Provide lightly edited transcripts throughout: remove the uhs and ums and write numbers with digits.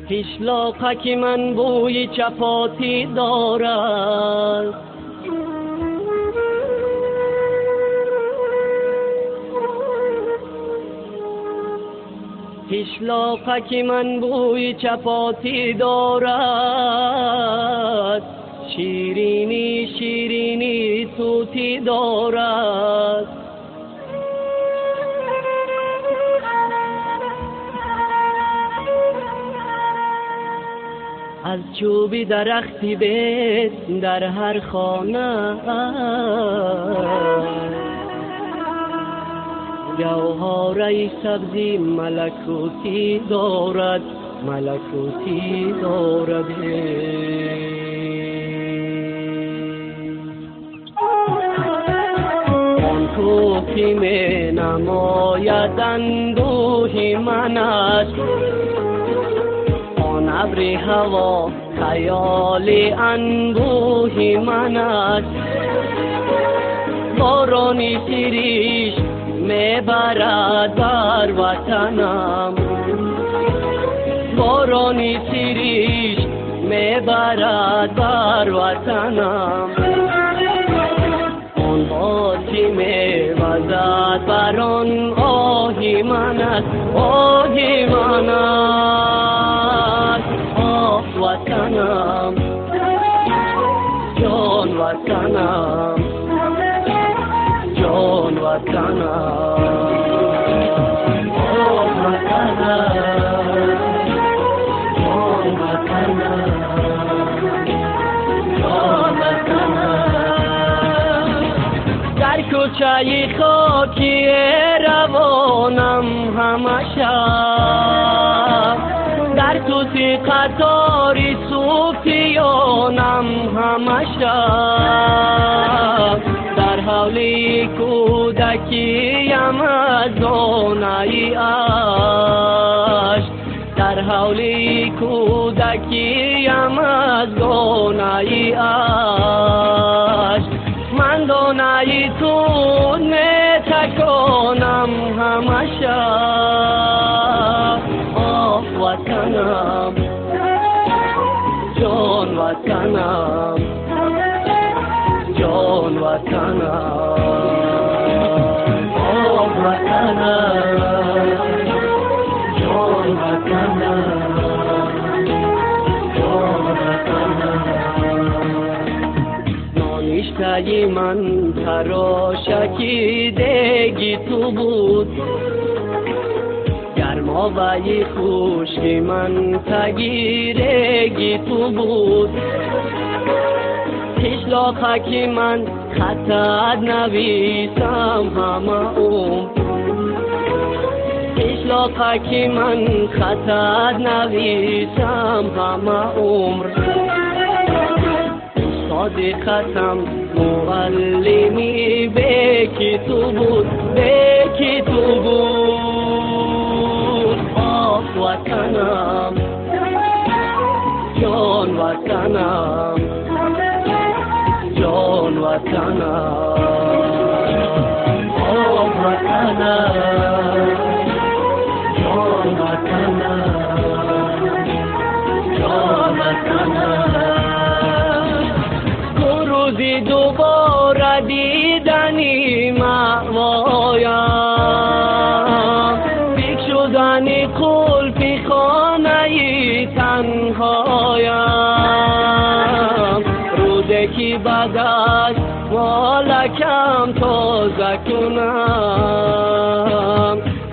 پیشلاقک من بوی چپاتی دارد، پیشلاقک من بوی چپاتی دارد، شیرینی شیرینی توتی دارد. از چوبی درختی بیت در هر خانه، جوهره سبزی ملکوتی دارد، ملکوتی دارد. آن کو که می نماید اندوه من است، آن ابر هوا خیال انبوه من است. بارانی سیریش میبرد بر وطنم، بارانی سیریش میبرد بر وطنم. آن آتی میوزد بر آن آهی من است، آهی من است. آه وطنم، جان وطنم، جان وطنم. آه وطنم، جان وطنم، جان وطنم. در کوچه خاکی روانم همشه، در توسی قطاری صوفیانم همشه. در حولی کودکیم از دانه عشق، در حولی کودکیم از دانه عشق. من دانه تو نتکانم همشه. آه وطنم، جان وطنم، جان وطنم. آه وطنم، جان وطنم، جان وطنم. نانشتهی من تراشکی دیگی تو بود، گرماوی خشکی من تگیرگی تو بود. پیشلاقک من خطت نویسم همه عمر، پیشلاقک من خطت نویسم همه عمر. صادقتم معلمی بکی تو بود، بکی تو بود. آه وطنم، جان وطنم، جان وطنم. آه وطنم، جان وطنم، جان وطنم. دو روزی دوباره دیدنی مأوایم، بیک شدنی قلف خانه تنهایم. روزی که بعد از مالکم تازه کنم،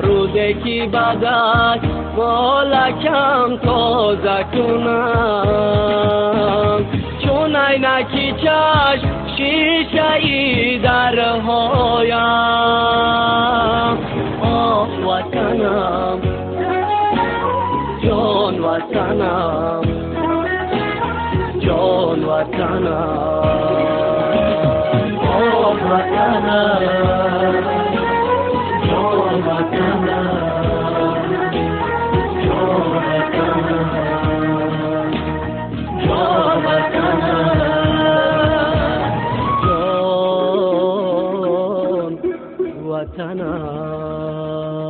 روزی که بعد از مالکم تازه کنم. چون عینکی چشم شیشه ای درهایم. آه وطنم، جان وطنم، جان وطنم. آه وطنم، جان وطنم، جان وطنم، جان وطنم، جان وطنم.